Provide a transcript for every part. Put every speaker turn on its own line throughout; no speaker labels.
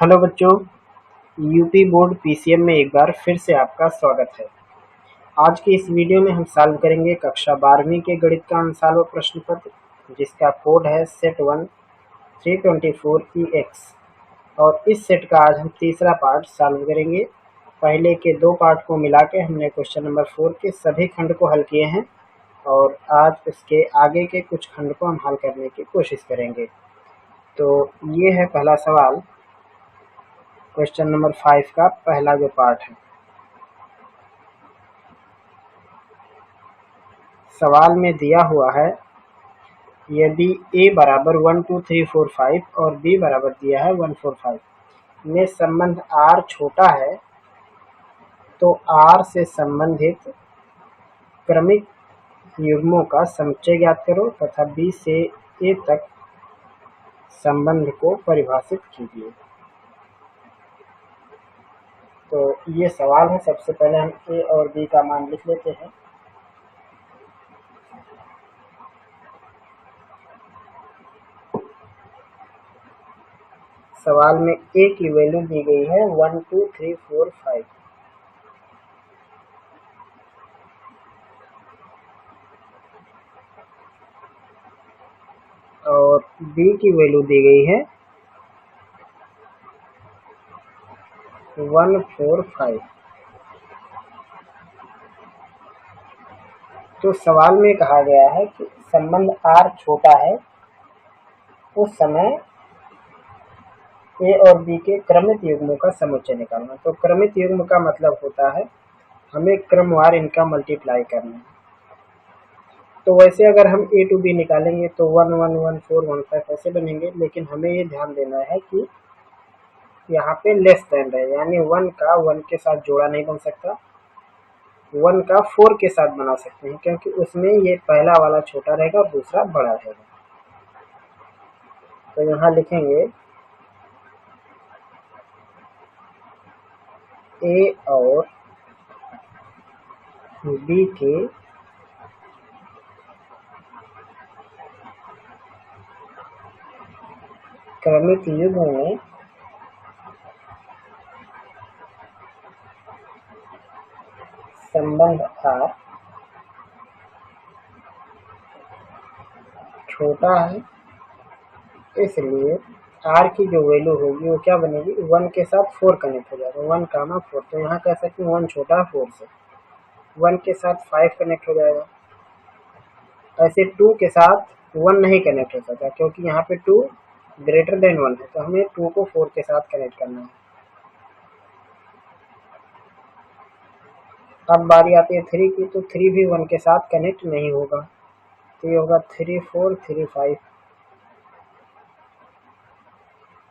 Hello बच्चों, UP board PCM में एक बार फिर से आपका स्वागत है। आज की इस वीडियो में हम सॉल्व करेंगे कक्षा 12वीं के गणित का अनसॉल्व प्रश्न पत्र, जिसका कोड है सेट 1 324EX। और इस सेट का आज हम तीसरा पार्ट सॉल्व करेंगे। पहले के दो पार्ट को मिला के हमने क्वेश्चन नंबर 4 के सभी खंड को हल किए हैं और आज उसके आगे के कुछ खंड को हम हल करने की कोशिश करेंगे। तो ये है पहला सवाल, क्वेश्चन नंबर 5 का पहला जो पार्ट है। सवाल में दिया हुआ है, यदि a बराबर 1 2 3 4 5 और b बराबर दिया है 1 4 5 में संबंध r छोटा है, तो r से संबंधित क्रमिक युग्मों का समुच्चय ज्ञात करो तथा b से a तक संबंध को परिभाषित कीजिए। तो ये सवाल है। सबसे पहले हम a और b का मान लिख लेते हैं। सवाल में a की वैल्यू दी गई है 1 2 3 4 5 और b की वैल्यू दी गई है 1 4 5। तो सवाल में कहा गया है कि संबंध r छोटा है, उस समय a और b के क्रमित युग्मों का समुच्चय निकालना। तो क्रमित युग्म का मतलब होता है हमें क्रमवार इनका मल्टीप्लाई करना है। तो वैसे अगर हम a to b निकालेंगे तो 1 1 1 4 1 5 ऐसे बनेंगे, लेकिन हमें ये ध्यान देना है कि यहाँ पे लेस देन है, यानी 1 का 1 के साथ जोड़ा नहीं बन सकता, 1 का 4 के साथ बना सकते हैं, क्योंकि उसमें ये पहला वाला छोटा रहेगा और दूसरा बड़ा रहेगा। तो यहाँ लिखेंगे a और b के क्रमिक युग्म में संबंध r छोटा है, इसलिए r की जो वैल्यू होगी वो क्या बनेगी, 1 के साथ 4 कनेक्ट हो जाएगा, 1 कामा 4। तो यहाँ कह सकते हैं 1 छोटा है 4 से, 1 के साथ 5 कनेक्ट हो जाएगा। ऐसे 2 के साथ 1 नहीं कनेक्ट हो सकता, क्योंकि यहाँ पे 2 ग्रेटर देन 1 है, तो हमें 2 को 4 के साथ कनेक्ट करना है। अब बारी आती है 3 की, तो 3 भी 1 के साथ कनेक्ट नहीं होगा, तो ये होगा 3 4 3 5।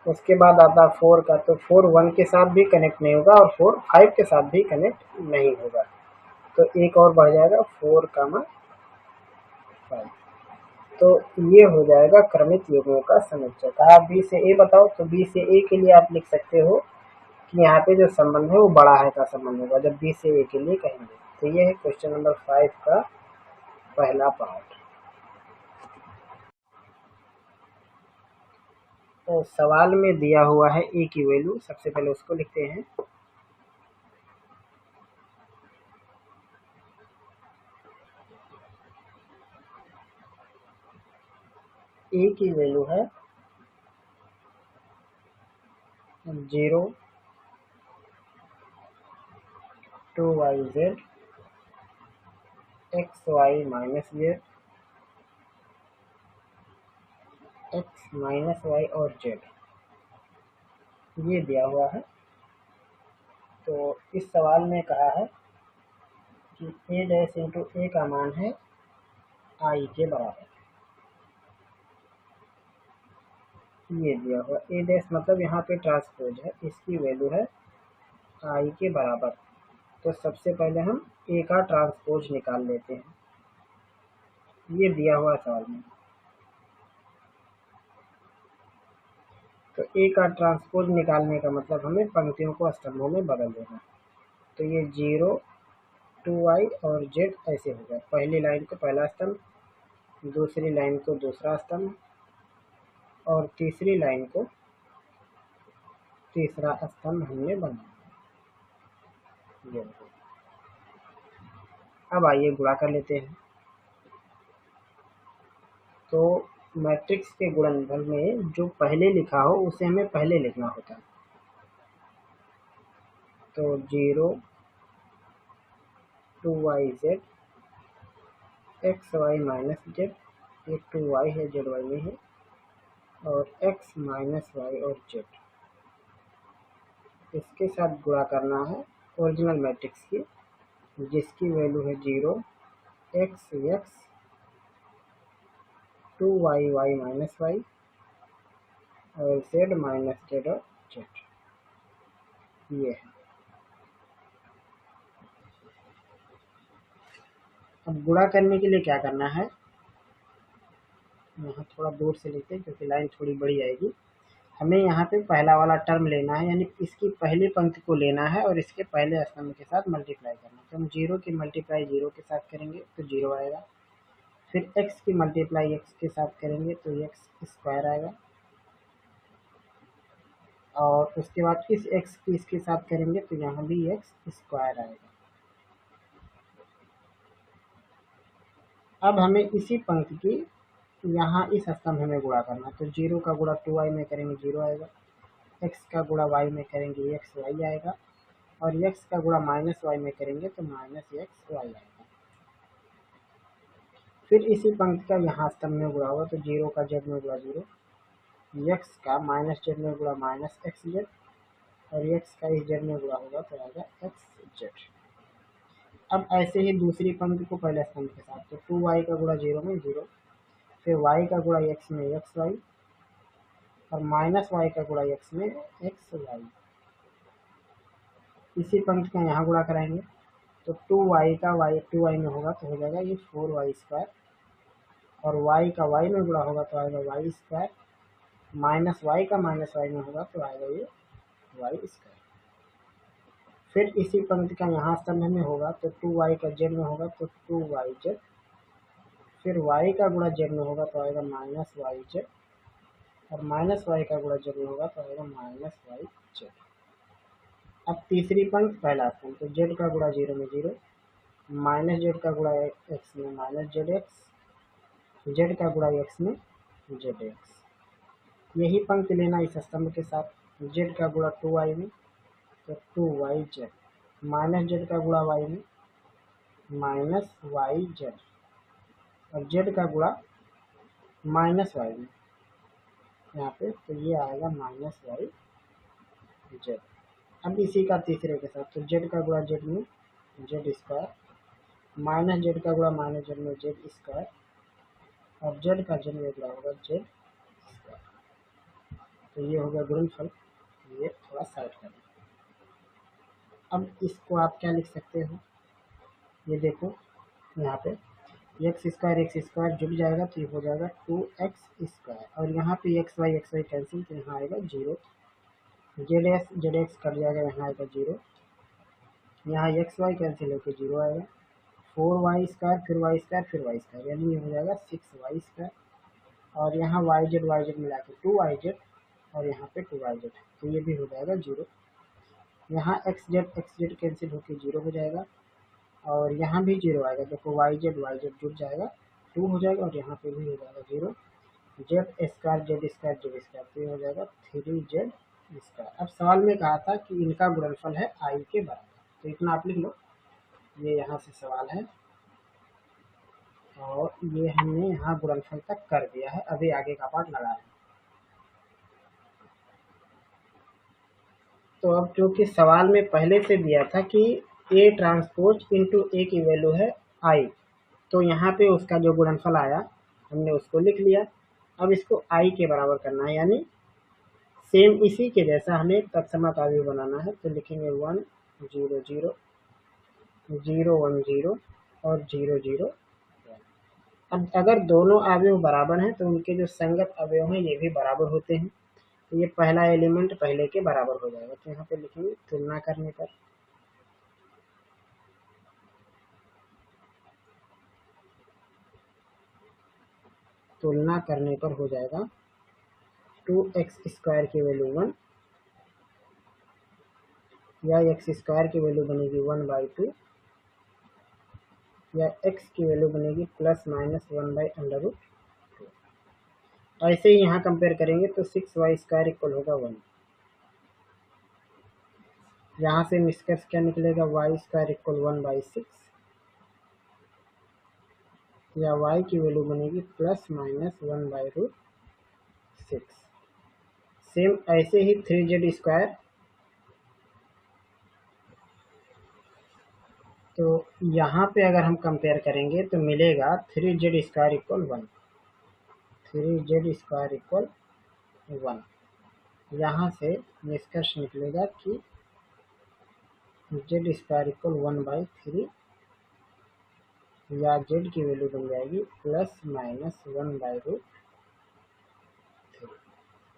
उसके बाद आता है 4 का, तो 4 1 के साथ भी कनेक्ट नहीं होगा और 4 5 के साथ भी कनेक्ट नहीं होगा, तो एक और बढ़ जाएगा 4 कामा 5। तो ये हो जाएगा क्रमित युग्मों का समुच्चय। कहा b से a बताओ, तो b से a के लिए आप लिख सकते हो कि यहाँ पे जो संबंध है वो बड़ा है का संबंध होगा जब b से a के लिए कहेंगे। तो ये है क्वेश्चन नंबर 5 का पहला पार्ट। तो सवाल में दिया हुआ है a की वैल्यू, सबसे पहले उसको लिखते हैं। a की वैल्यू है 0 2yz xy minus z x minus y और z, ये दिया हुआ है। तो इस सवाल में कहा है कि a डैश इंटू a का मान है i के बराबर, ये दिया हुआ a डैश मतलब यहाँ पे ट्रांसपोज है, इसकी वैल्यू है i के बराबर। तो सबसे पहले हम a का ट्रांसपोज निकाल लेते हैं, ये दिया हुआ सवाल में। तो a का ट्रांसपोज निकालने का मतलब हमें पंक्तियों को स्तंभों में बदल देना। तो ये 0 2y और z ऐसे हो गया, पहली लाइन को पहला स्तंभ, दूसरी लाइन को दूसरा स्तंभ और तीसरी लाइन को तीसरा स्तंभ हमने बनाया। ये अब आइए गुणा कर लेते हैं। तो मैट्रिक्स के गुणनफल में जो पहले लिखा हो उसे हमें पहले लिखना होता है। तो 0 2yz xy माइनस जेड, ये 2y है zy में है, और x माइनस वाई और z, इसके साथ गुणा करना है ओरिजिनल मैट्रिक्स की, जिसकी वैल्यू है 0 x 2y माइनस वाई और z माइनस जेड और z। ये है। अब गुणा करने के लिए क्या करना है, यहाँ थोड़ा दूर से लिखते हैं क्योंकि लाइन थोड़ी बड़ी आएगी। हमें यहाँ पे पहला वाला टर्म लेना है, यानी इसकी पहली पंक्ति को लेना है और इसके पहले स्तंभ के साथ मल्टीप्लाई करना है। तो हम 0 की मल्टीप्लाई 0 के साथ करेंगे तो 0 आएगा। फिर x की मल्टीप्लाई x के साथ करेंगे तो x स्क्वायर आएगा, और उसके बाद इस x की इसके साथ करेंगे तो यहाँ भी x स्क्वायर आएगा। अब हमें इसी पंक्ति की यहाँ इस स्तंभ में गुणा करना है। तो 0 का गुणा 2y में करेंगे 0 आएगा, x का गुणा y में करेंगे xy आएगा, और x का गुणा माइनस वाई में करेंगे तो माइनस एक्स वाई आएगा। फिर इसी पंक्ति का यहाँ स्तंभ में गुणा होगा तो 0 का जेड में गुणा 0, x का माइनस जेड में गुणा माइनस एक्स जेड, और x का इस जेड में गुणा होगा तो आएगा एक्स जेड। अब ऐसे ही दूसरी पंक्ति को पहले स्तंभ के साथ, तो 2y का गुणा 0 में 0, फिर y का गुणा x में एक्स वाई, और माइनस y का गुणा x में एक्स वाई। इसी पंक्ति का यहाँ गुणा कराएंगे तो 2y का 2y में होगा तो हो जाएगा ये 4y स्क्वायर, और y का y में गुणा होगा तो आएगा y स्क्वायर, माइनस y का माइनस y में होगा तो आएगा ये y स्क्वायर। फिर इसी पंक्ति का यहाँ स्तंभ में होगा तो 2y का z में होगा तो 2yz, फिर y का गुणा z में होगा तो आएगा माइनस yz, और माइनस y का गुणा z में होगा तो आएगा माइनस yz। अब तीसरी पंक्ति पहला स्तंभ, तो z का गुणा 0 में 0, माइनस जेड का गुणा x में माइनस जेड एक्स, जेड का गुणा x में जेड एक्स। यही पंक्ति लेना इस स्तंभ के साथ, जेड का गुणा 2y में तो 2y जेड, माइनस जेड का गुणा y में माइनस वाई जेड, और जेड का गुणा माइनस वाई में यहाँ पे तो ये आएगा माइनस वाई जेड। अब इसी का तीसरे के साथ, तो जेड का गुणा जेड में जेड स्क्वायर, माइनस जेड का गुणा माइनस जेड में जेड स्क्वायर, और जेड का जेड में गुणा होगा जेड स्क्वायर। तो ये हो गया गुणनफल। ये थोड़ा साइड कर। अब इसको आप क्या लिख सकते हो, ये देखो यहाँ पे एक्स स्क्वायर जुड़ जाएगा तो ये हो जाएगा 2x स्क्वायर, और यहाँ पे एक्स वाई कैंसिल तो यहाँ आएगा 0, जेड एक्स कट जाएगा, यहाँ आएगा 0, यहाँ एक्स वाई कैंसिल होकर 0 आएगा, 4y स्क्वायर फिर वाई स्क्वायर फिर वाई स्क्वायर, यानी ये हो जाएगा 6y स्क्वायर, और यहाँ वाई जेड मिला के 2yz, और यहाँ पे 2yz, तो ये भी हो जाएगा 0। यहाँ एक्स जेड कैंसिल होकर 0 हो जाएगा, और यहाँ भी 0 आएगा। देखो वाई जेड जुड़ जाएगा 2 हो जाएगा, और यहाँ पे भी हो जाएगा 0, जेड स्क्वायर तो ये हो जाएगा 3z स्क्वायर। अब सवाल में कहा था कि इनका गुणनफल है आई के बराबर, तो इतना आप लिख लो, ये यहाँ से सवाल है, और ये हमने यहाँ गुणनफल तक कर दिया है। अभी आगे का पार्ट लगा है। तो अब क्योंकि सवाल में पहले से दिया था कि ए ट्रांसपोज इंटू ए की वैल्यू है आई, तो यहाँ पे उसका जो गुणनफल आया हमने उसको लिख लिया। अब इसको आई के बराबर करना है, यानी सेम इसी के जैसा हमें तत्समक अवयव बनाना है। तो लिखेंगे 1 0 0 0 1 0 और 0 0 1। अब अगर दोनों अवयव बराबर हैं तो उनके जो संगत अवयव हैं ये भी बराबर होते हैं, तो ये पहला एलिमेंट पहले के बराबर हो जाएगा। तो यहाँ पे लिखेंगे तुलना करने पर, तुलना करने पर हो जाएगा 2x स्क्वायर की वैल्यू 1 या एक्स स्क्वायर की वैल्यू बनेगी 1/2 या एक्स की वैल्यू बनेगी ±1/√2। ऐसे ही यहाँ कंपेयर करेंगे तो 6y² इक्वल होगा 1। यहाँ से निष्कर्ष क्या निकलेगा, y² इक्वल 1/6 या y की वैल्यू बनेगी ±1/√6। सेम ऐसे ही 3z², तो यहाँ पे अगर हम कंपेयर करेंगे तो मिलेगा 3z² इक्वल 1, 3z² इक्वल 1। यहाँ से निष्कर्ष निकलेगा कि z² इक्वल 1/3 या z की वैल्यू बन जाएगी ±1/√3।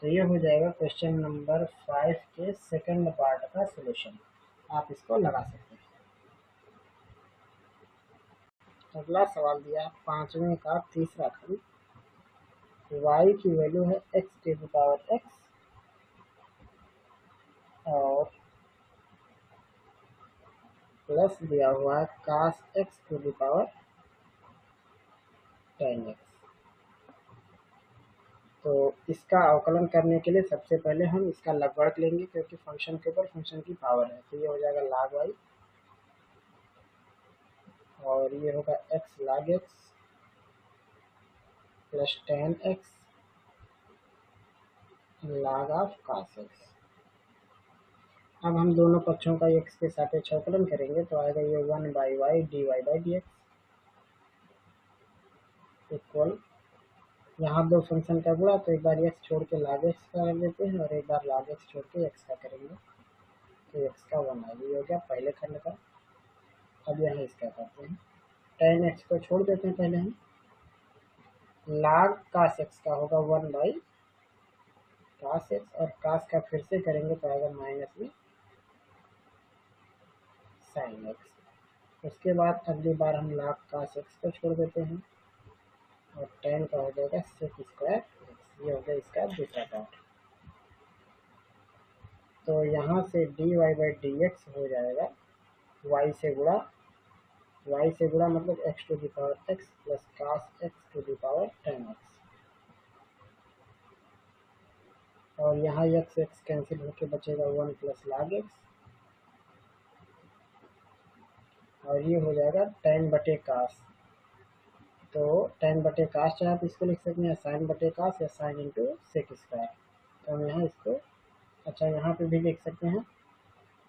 तो ये हो जाएगा क्वेश्चन नंबर 5 के सेकंड पार्ट का सॉल्यूशन। आप इसको लगा सकते हैं। अगला सवाल दिया 5वें का तीसरा खंड, y की वैल्यू है x⁴x और प्लस दिया हुआ है cos⁡x⁴tan⁡x। तो इसका अवकलन करने के लिए सबसे पहले हम इसका लगभग लेंगे, क्योंकि फंक्शन के ऊपर फंक्शन की पावर है। तो ये हो जाएगा log y और ये होगा x log x plus tan x log of cos x। अब हम दोनों पक्षों का x के सापेक्ष अवकलन करेंगे तो आएगा ये 1/y dy/dx इक्वल, यहाँ दो फंक्शन का गुणा, तो एक बार x छोड़ के log x का कर देते हैं और एक बार log x छोड़ के x का करेंगे तो x का 1 आएगा। ये हो गया पहले खंड का। अब यहाँ इसका करते हैं, tan x को छोड़ देते हैं पहले हम, log cos x का होगा 1/cos x और cos का फिर से करेंगे तो आएगा माइनस में sin x। उसके बाद अगली बार हम log cos x को छोड़ देते हैं और tan का हो जाएगा sec²x। ये हो गया इसका दूसरा पार्ट। तो यहाँ से dy/dx हो जाएगा y से गुणा मतलब x⁴x प्लस cos⁡x⁴tan⁡x और यहाँ x कैंसिल होकर बचेगा 1 प्लस log x और ये हो जाएगा tan/cos। तो tan/cos चाहे आप इसको लिख सकते हैं sin/cos या sin इंटू sec²। तो हम यहाँ इसको, अच्छा यहाँ पे भी लिख सकते हैं,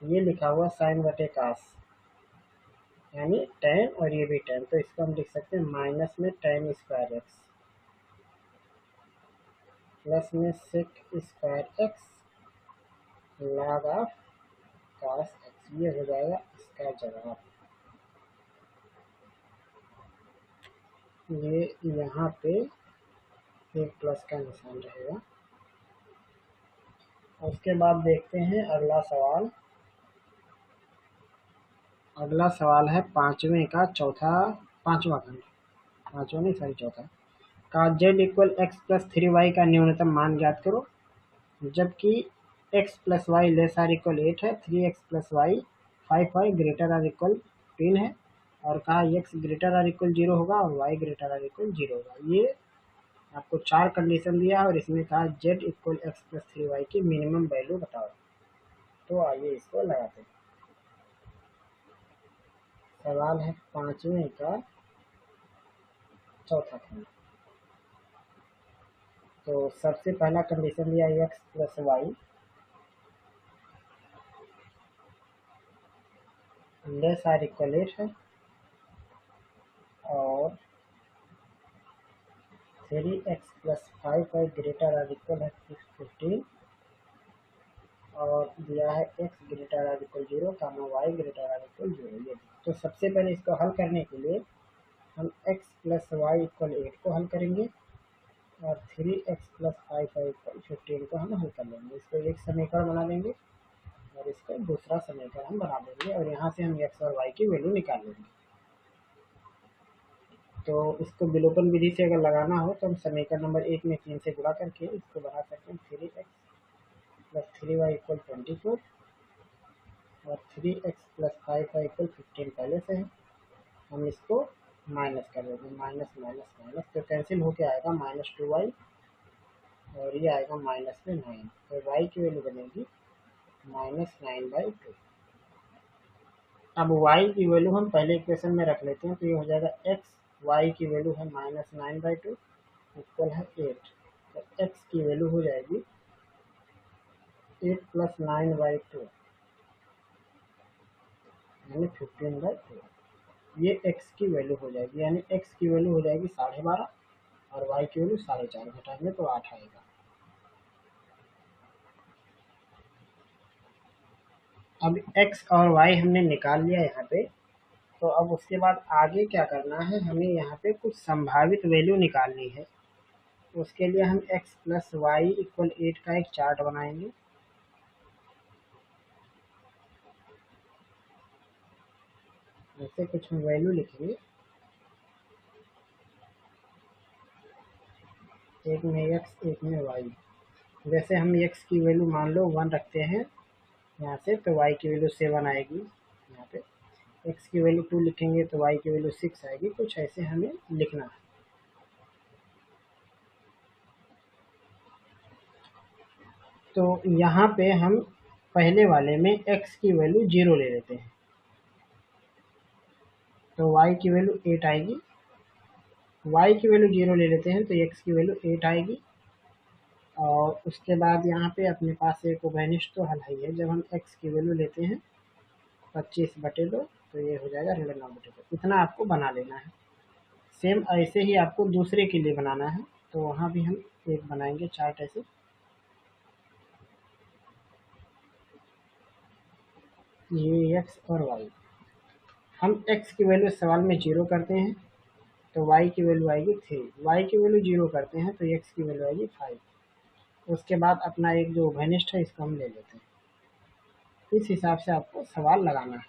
ये लिखा हुआ sin/cos यानी tan और ये भी tan, तो इसको हम लिख सकते हैं माइनस में tan² x प्लस में sec² x log of cos x। ये हो जाएगा इसका जवाब। ये यहाँ पे एक प्लस का निशान रहेगा। उसके बाद देखते हैं अगला सवाल। अगला सवाल है पांचवा खंड, चौथा का z equal x plus 3y का न्यूनतम मान ज्ञात करो। जबकि x plus y less or equal 8 है, 3x plus y 5y greater or equal 10 है और कहा x ग्रेटर आर इक्वल 0 होगा और y ग्रेटर आर इक्वल 0 होगा। ये आपको 4 कंडीशन दिया है और इसमें कहा z equal x plus 3y की मिनिमम वैल्यू बताओ। तो आइए इसको लगाते हैं। सवाल है पांचवें का चौथा खंड। तो सबसे पहला कंडीशन दिया x plus y less or equal 8 है और 3x plus 5y greater or equal है 15 और दिया है x greater or equal 0 comma y greater or equal 0। ये तो सबसे पहले इसको हल करने के लिए हम x प्लस वाई इक्वल 8 को हल करेंगे और 3x प्लस 5y इक्वल 15 को हम हल कर लेंगे। इसको एक समीकरण बना लेंगे और इसको दूसरा समीकरण हम बना देंगे और यहाँ से हम x और y की वैल्यू निकाल लेंगे। तो इसको विलोपन विधि से अगर लगाना हो तो हम समीकरण नंबर 1 में 3 से गुणा करके इसको बना सकते हैं 3x प्लस 3y इक्वल 24 और 3x प्लस 5 का इक्वल 15 पहले से है। हम इसको माइनस कर देते हैं, माइनस माइनस माइनस तो कैंसिल होके आएगा -2y और ये आएगा माइनस में 9, तो y की वैल्यू बनेगी -9/2। अब y की वैल्यू हम पहले इक्वेशन में रख लेते हैं, तो ये हो जाएगा x, y की वैल्यू है -9/2 इक्वल है 8, तो x की वैल्यू हो जाएगी 8 प्लस 9/2 यानी 15/2। ये x की वैल्यू हो जाएगी, यानी x की वैल्यू हो जाएगी 12.5 और y की वैल्यू 4.5 घटाएंगे तो 8 आएगा। अब x और y हमने निकाल लिया यहाँ पे, तो अब उसके बाद आगे क्या करना है, हमें यहाँ पे कुछ संभावित वैल्यू निकालनी है। उसके लिए हम x प्लस वाई इक्वल 8 का एक चार्ट बनाएंगे। ऐसे कुछ हम वैल्यू लिखेंगे, एक में x एक में y। जैसे हम x की वैल्यू मान लो 1 रखते हैं यहाँ से, तो y की वैल्यू 7 आएगी। यहाँ पे x की वैल्यू 2 लिखेंगे तो y की वैल्यू 6 आएगी। कुछ ऐसे हमें लिखना है। तो यहाँ पे हम पहले वाले में x की वैल्यू 0 ले लेते हैं, तो y की वैल्यू 8 आएगी। y की वैल्यू 0 ले लेते हैं तो x की वैल्यू 8 आएगी। और उसके बाद यहाँ पे अपने पास एक ओबेनिस्ट तो हल ही है। जब हम x की वैल्यू लेते हैं 25/2 तो ये हो जाएगा 9/2। इतना आपको बना लेना है। सेम ऐसे ही आपको दूसरे के लिए बनाना है, तो वहाँ भी हम एक बनाएंगे चार्ट ऐसे। ये x और y, हम x की वैल्यू सवाल में 0 करते हैं तो y की वैल्यू आएगी 3, y की वैल्यू 0 करते हैं तो x की वैल्यू आएगी 5। उसके बाद अपना एक जो घनिष्ठ है इसको हम ले लेते हैं। इस हिसाब से आपको सवाल लगाना है।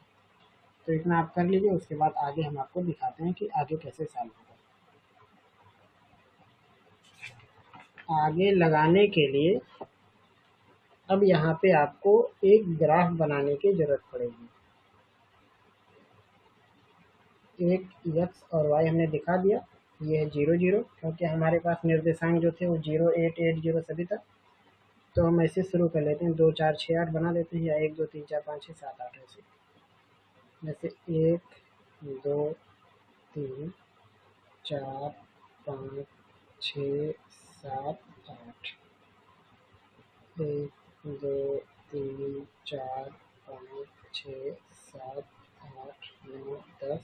तो इतना आप कर लीजिए, उसके बाद आगे हम आपको दिखाते हैं कि आगे कैसे सॉल्व होगा। आगे लगाने के लिए अब यहाँ पे आपको एक ग्राफ बनाने की जरूरत पड़ेगी। एक x और y हमने दिखा दिया, ये है 0 0, क्योंकि हमारे पास निर्देशांक जो थे वो 0 8 8 0 सभी था। तो हम ऐसे शुरू कर लेते हैं, 2 4 6 8 बना लेते हैं, या 1 2 3 4 5 6 7 8 ऐसे। जैसे 1 2 3 4 5 6 7 8, 1 2 3 4 5 6 7 8 9 10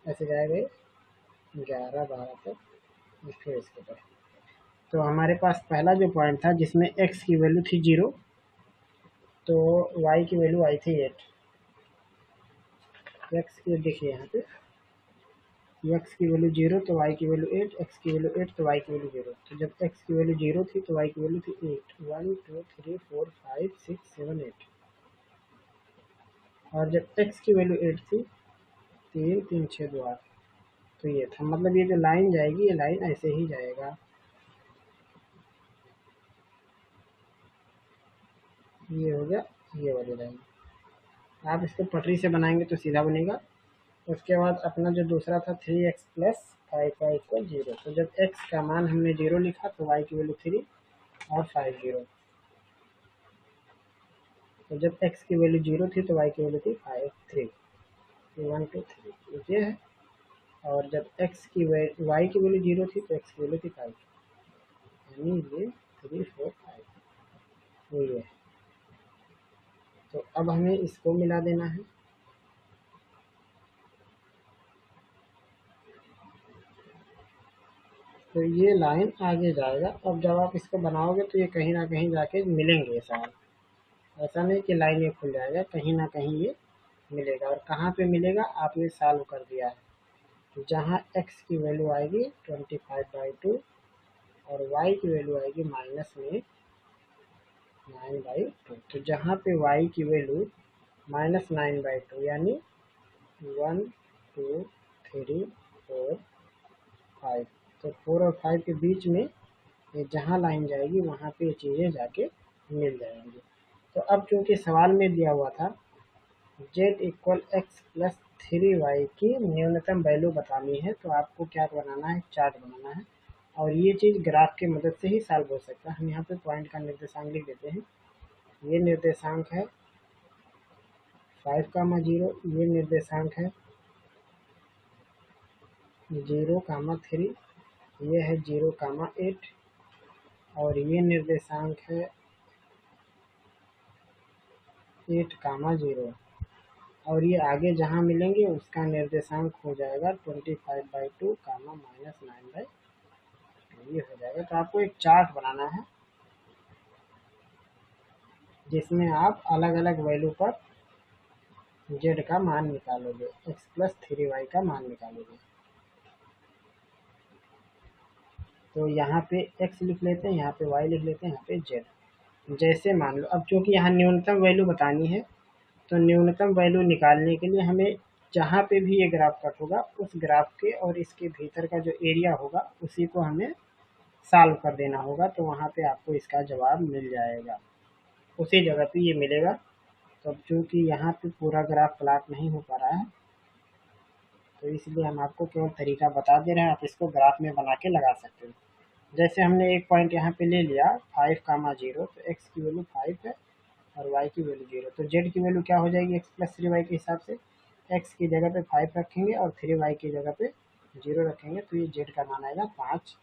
ऐसे जाएगा 11 12 तक। फिर इसके बाद तो हमारे पास पहला जो पॉइंट था जिसमें x की वैल्यू थी 0, तो y की वैल्यू आई थी 8। x की देखिए यहाँ पे x की वैल्यू 0 तो y की वैल्यू 8, x की वैल्यू 8 तो y की वैल्यू 0। तो जब x की वैल्यू 0 थी तो y की वैल्यू थी 8, 1 2 3 4 5 6 7 8। और जब x की वैल्यू 8 थी 3 3 6 2 8। तो ये था, मतलब ये जो लाइन जाएगी ये लाइन ऐसे ही जाएगा। ये हो गया ये वाली लाइन। आप इसको पटरी से बनाएंगे तो सीधा बनेगा। उसके बाद अपना जो दूसरा था 3x प्लस 5 का इक्वल 0। तो जब x का मान हमने 0 लिखा तो y की वैल्यू 3 और 5 0। तो जब x की वैल्यू 0 थी तो y की वैल्यू थी 5 3, 1 2 3 ये है। और जब x की y की वैल्यू 0 थी तो x की वैल्यू थी 5, यानी ये 3 4 5 तो ये है। तो अब हमें इसको मिला देना है। तो ये लाइन आगे जाएगा। अब जब आप इसको बनाओगे तो ये कहीं ना कहीं जाके मिलेंगे ये सवाल। ऐसा नहीं कि लाइन ये खुल जाएगा, कहीं ना कहीं ये मिलेगा। और कहाँ पे मिलेगा आपने सॉल्व कर दिया है, जहाँ x की वैल्यू आएगी 25/2 और y की वैल्यू आएगी माइनस में 9/2। तो जहाँ पे y की वैल्यू -9/2 यानी 1 2 3 4 5, तो 4 और 5 के बीच में ये जहाँ लाइन जाएगी वहाँ पे ये चीज़ें जाके मिल जाएंगी। तो अब चूंकि सवाल में दिया हुआ था Z equal x plus 3y की न्यूनतम वैल्यू बतानी है, तो आपको क्या बनाना है, चार्ट बनाना है। और ये चीज़ ग्राफ की मदद से ही सॉल्व हो सकता है। हम यहाँ पे पॉइंट का निर्देशांक लिख देते हैं। ये निर्देशांक है 5, 0, ये निर्देशांक है 0, 3, ये है 0, 8 और ये निर्देशांक है 8, 0 और ये आगे जहाँ मिलेंगे उसका निर्देशांक हो जाएगा 25/2, -9/2, ये हो जाएगा। तो आपको एक चार्ट बनाना है जिसमें आप अलग अलग वैल्यू पर z का मान निकालोगे, x प्लस 3y का मान निकालोगे। तो यहाँ पे x लिख लेते हैं, यहाँ पे y लिख लेते हैं, यहाँ पे z। जैसे मान लो, अब चूंकि यहाँ न्यूनतम वैल्यू बतानी है, तो न्यूनतम वैल्यू निकालने के लिए हमें जहाँ पे भी ये ग्राफ कट होगा उस ग्राफ के और इसके भीतर का जो एरिया होगा उसी को हमें सॉल्व कर देना होगा। तो वहाँ पे आपको इसका जवाब मिल जाएगा, उसी जगह पे ये मिलेगा। तो अब चूँकि यहाँ पे पूरा ग्राफ प्लॉट नहीं हो पा रहा है, तो इसलिए हम आपको केवल तरीका बता दे रहे हैं, आप इसको ग्राफ में बना के लगा सकते हो। जैसे हमने एक पॉइंट यहाँ पे ले लिया 5, 0, तो x की वैल्यू 5 है और y की वैल्यू 0, तो z की वैल्यू क्या हो जाएगी, x प्लस 3y के हिसाब से x की जगह पे 5 रखेंगे और 3y की जगह पे 0 रखेंगे, तो ये z का मान आएगा 5।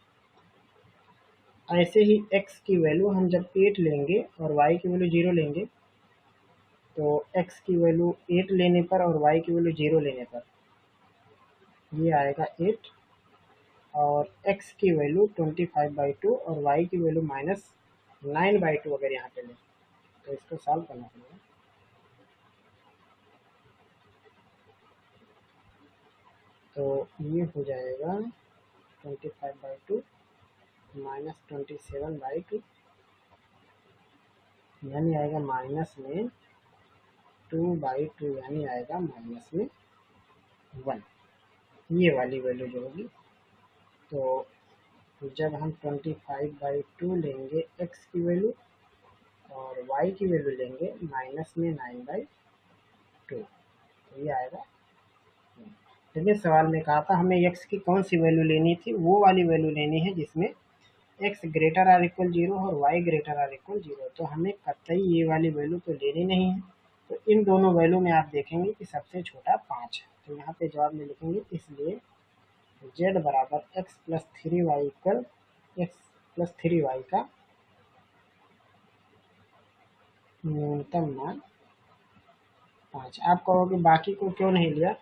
ऐसे ही x की वैल्यू हम जब 8 लेंगे और y की वैल्यू 0 लेंगे, तो x की वैल्यू 8 लेने पर और y की वैल्यू 0 लेने पर ये आएगा 8 और x की वैल्यू 25/2 और y की वैल्यू -9/2 अगर यहाँ पे लें, तो इसको सॉल्व करना पड़ेगा। तो ये हो जाएगा 25/2 -27/2, यानी आएगा माइनस में 2/2, यानी आएगा -1, ये वाली वैल्यू जो होगी। तो जब हम 25/2 लेंगे x की वैल्यू और y की वैल्यू लेंगे -9/2, तो ये आएगा। देखिए सवाल में कहा था हमें x की कौन सी वैल्यू लेनी थी, वो वाली वैल्यू लेनी है जिसमें x ग्रेटर आर इक्वल 0 और y ग्रेटर आर इक्वल 0। तो हमें कतई ये वाली वैल्यू तो लेनी नहीं है। तो इन दोनों वैल्यू में आप देखेंगे कि सबसे छोटा 5 है, तो यहाँ पे जवाब में लिखेंगे, इसलिए z बराबर x plus 3y equal x plus 3y का न्यूनतम मान 5। आप कहोगे बाकी को क्यों नहीं लिया,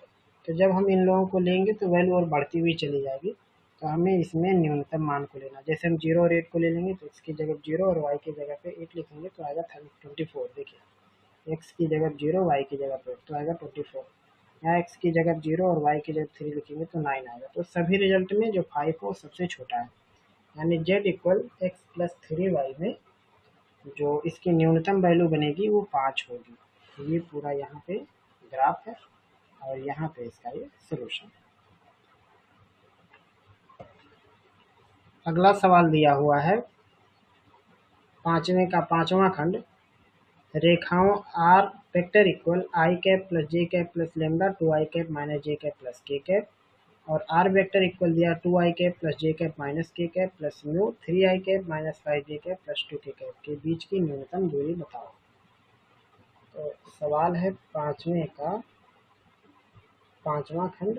तो जब हम इन लोगों को लेंगे तो वैल्यू और बढ़ती हुई चली जाएगी, तो हमें इसमें न्यूनतम मान को लेना। जैसे हम 0 और 8 को ले लेंगे तो इसकी जगह 0 और y की जगह पे 8 लिखेंगे तो आएगा 24। देखिए x की जगह 0, y की जगह पे तो आएगा 24। यहाँ x की जगह 0 और y की जगह 3 लिखेंगे तो 9 आएगा। तो सभी रिजल्ट में जो 5 हो सबसे छोटा है, यानी z equal x plus 3y में जो इसकी न्यूनतम वैल्यू बनेगी वो 5 होगी। ये पूरा यहाँ पे ग्राफ है और यहाँ पे इसका ये सोल्यूशन। अगला सवाल दिया हुआ है पांचवा खंड, रेखाओं r vector equal i cap plus J cap plus lambda 2i cap minus J cap plus के कैप और आर वेक्टर इक्वल दिया 2i कैप प्लस जे cap minus k cap plus mu 3i cap minus 5j cap plus 2k cap के बीच की न्यूनतम दूरी बताओ। तो सवाल है पांचवा खंड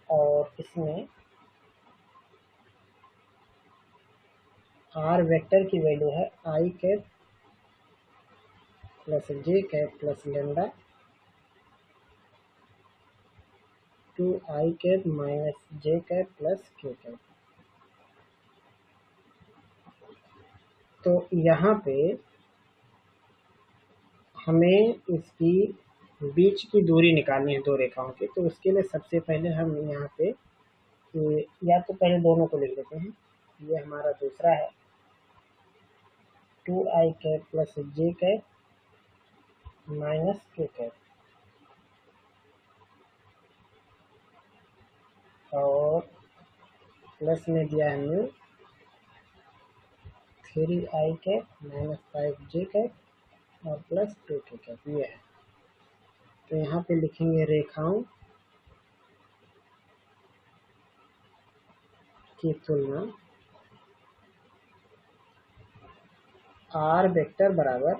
और इसमें आर वेक्टर की वैल्यू है I cap plus J cap plus lambda 2i cap minus J cap plus के कैप। तो यहाँ पे हमें इसकी बीच की दूरी निकालनी है दो रेखाओं की। तो उसके लिए सबसे पहले हम यहाँ पे या तो पहले दोनों को लिख लेते हैं। ये हमारा दूसरा है 2i कैप प्लस जे कैप माइनस के कैप और प्लस में दिया है mu 3i cap minus 5j cap और प्लस 2k कैप, ये है। तो यहाँ पे लिखेंगे रेखाओं की तुलना आर वेक्टर बराबर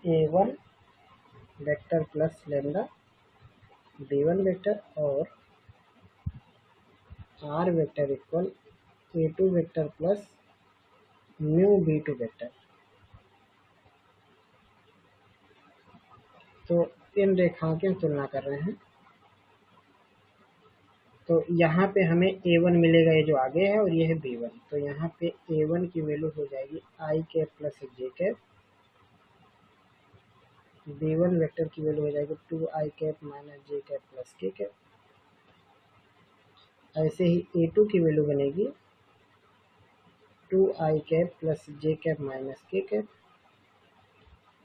A1 vector plus lambda B1 vector और are vector equal A2 vector plus mu B2 vector. तो इन रेखाओं की हम तुलना कर रहे हैं। तो यहाँ पे हमें A1 मिलेगा, ये जो आगे है, और ये है B1। तो यहाँ पे A1 की वैल्यू हो जाएगी आई कैप प्लस जे कैप, B1 वेक्टर की वैल्यू हो जाएगी 2i कैप माइनस जे कैप प्लस के कैप। ऐसे ही A2 की वैल्यू बनेगी 2i कैप प्लस जे कैप माइनस के कैप,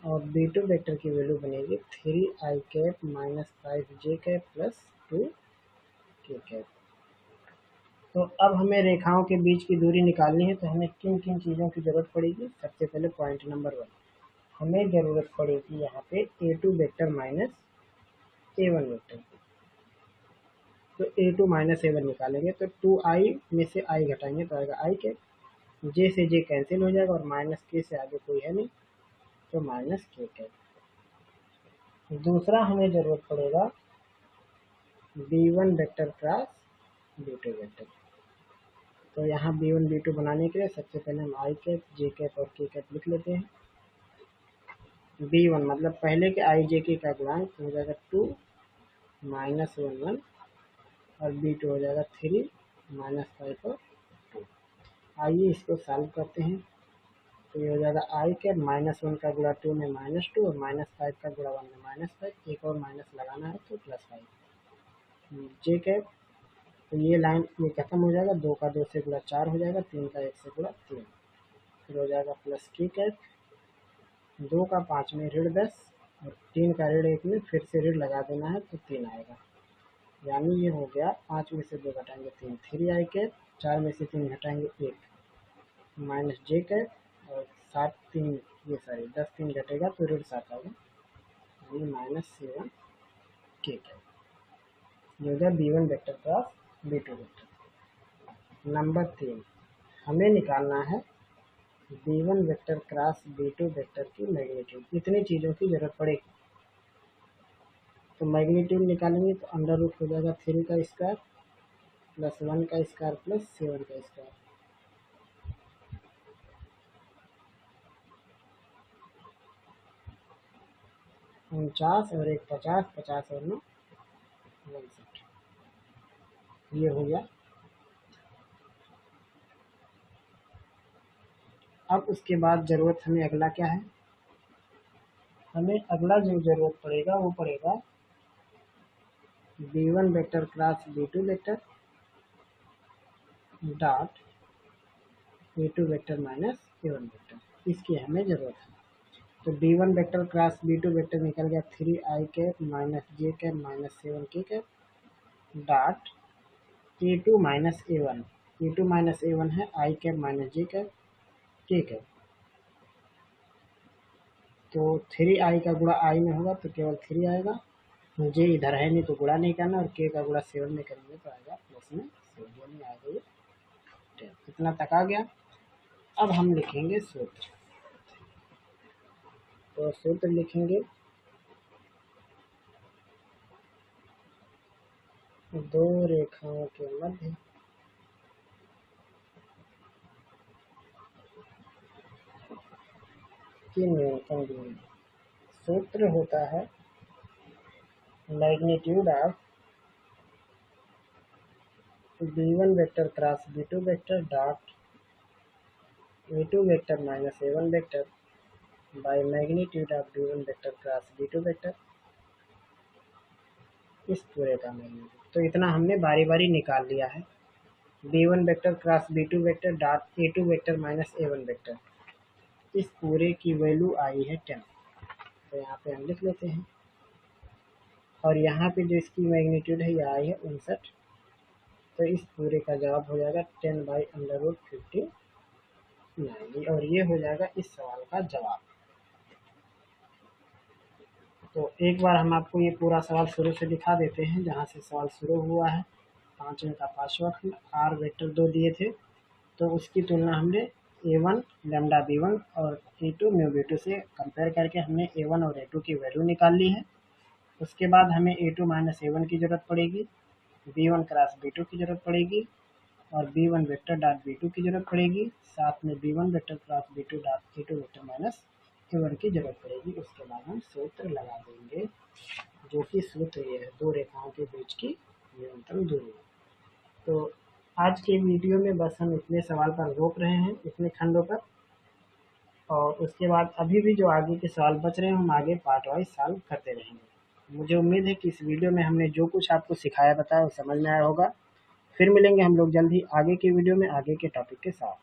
और B2 वेक्टर की वैल्यू बनेगी 3i cap minus 5j cap plus 2k cap. तो अब हमें रेखाओं के बीच की दूरी निकालनी है, तो हमें किन किन चीज़ों की ज़रूरत पड़ेगी। सबसे पहले पॉइंट नंबर 1, हमें ज़रूरत पड़ेगी यहाँ पे A2 vector minus A1 vector. तो A2 माइनस A1 निकालेंगे तो 2i में से i घटाएंगे तो आएगा i कैप, जे से जे कैंसिल हो जाएगा और माइनस के से आगे कोई है नहीं तो माइनस के कैप। दूसरा हमें ज़रूरत पड़ेगा B1 vector cross B2 vector. तो यहाँ B1 B2 बनाने के लिए सबसे पहले हम i कैप जे कैप और के कैप लिख लेते हैं। B1 मतलब पहले के i जे के का गुणांक हो जाएगा 2 माइनस 1 1 और B2 हो जाएगा 3 माइनस 5 और 2। आइए इसको सॉल्व करते हैं। तो ये हो जाएगा i कैप माइनस 1 का गुणा 2 में माइनस 2 और माइनस 5 का गुणा 1 में माइनस 5, एक और माइनस लगाना है तो प्लस 5। जे कैप, तो ये लाइन ये खत्म हो जाएगा, 2 का 2 से गुणा 4 हो जाएगा, 3 का 1 से गुणा 3, फिर हो जाएगा प्लस के कैप, 2 का 5 में ऋण 10 और 3 का ऋण 1 में फिर से ऋण लगा देना है तो 3 आएगा। यानी ये हो गया 5 में से 2 घटाएंगे 3 3i कैप, 4 में से 3 घटाएंगे 1 माइनस जे कैप और 7 3 ये सॉरी 10 3 घटेगा तो ऋण 7 आएगा, यानी माइनस 7 के कैप। ये हो गया B1 vector cross B2 vector. Number 3, हमें निकालना है B1 vector cross B2 vector की मैग्नीट्यूड। इतनी चीज़ों की जरूरत पड़ेगी। तो मैग्नीट्यूड निकालेंगे तो अंडर रूट हो जाएगा 3 का स्क्वायर प्लस 1 का स्क्वायर प्लस 7 का स्क्वायर। उनचास और एक 50, 50 और 9 62, ये हो गया। अब उसके बाद ज़रूरत हमें अगला क्या है, हमें अगला जो ज़रूरत पड़ेगा वो पड़ेगा B1 vector cross B2 vector dot A2 vector minus A1 vector, इसकी हमें ज़रूरत है। तो B1 vector cross B2 vector निकल गया 3i कैप माइनस जे कैप माइनस 7 के cap dot A2 minus A1, A2 minus A1 है i cap minus J cap के कैप। तो 3i का गुणा i में होगा तो केवल 3 आएगा, जे इधर है नहीं तो गुणा नहीं करना, और के का गुणा 7 में करेंगे तो आएगा प्लस में 7, यानी आएगा ये 10। इतना तक आ गया। अब हम लिखेंगे सूत्र। तो सूत्र लिखेंगे दो रेखाओं के मध्य की न्यूनतम दूरी। सूत्र होता है magnitude of B1 vector cross B2 vector dot A2 vector minus A1 vector by magnitude of B1 vector cross B2 vector, इस पूरे का मैग्नीट्यूड। तो इतना हमने बारी बारी निकाल लिया है। B1 vector cross B2 vector dot A2 vector minus A1 vector, इस पूरे की वैल्यू आई है 10। तो यहाँ पे हम लिख लेते हैं, और यहाँ पे जो इसकी मैग्नीट्यूड है यह आई है 59। तो इस पूरे का जवाब हो जाएगा 10/√59, और ये हो जाएगा इस सवाल का जवाब। तो एक बार हम आपको ये पूरा सवाल शुरू से दिखा देते हैं, जहाँ से सवाल शुरू हुआ है। 5वें का 5वां खंड, आर वेक्टर 2 दिए थे, तो उसकी तुलना हमने A1 लैम्डा B1 और A2 म्यू B2 से कंपेयर करके हमने A1 और A2 की वैल्यू निकाल ली है। उसके बाद हमें A2 माइनस A1 की ज़रूरत पड़ेगी, B1 क्रॉस B2 की ज़रूरत पड़ेगी और B1 वेक्टर डॉट B2 की ज़रूरत पड़ेगी। साथ में B1 vector cross B2 dot A2 vector minus A1 की ज़रूरत पड़ेगी। उसके बाद हम सूत्र लगा देंगे, जो कि सूत्र ये है, दो रेखाओं के बीच की न्यूनतम दूरी। तो आज के वीडियो में बस हम इतने सवाल पर रोक रहे हैं, इतने खंडों पर, और उसके बाद अभी भी जो आगे के सवाल बच रहे हैं हम आगे पार्ट वाइज सॉल्व करते रहेंगे। मुझे उम्मीद है कि इस वीडियो में हमने जो कुछ आपको सिखाया बताया वो समझ में आया होगा। फिर मिलेंगे हम लोग जल्द ही आगे की वीडियो में आगे के टॉपिक के साथ।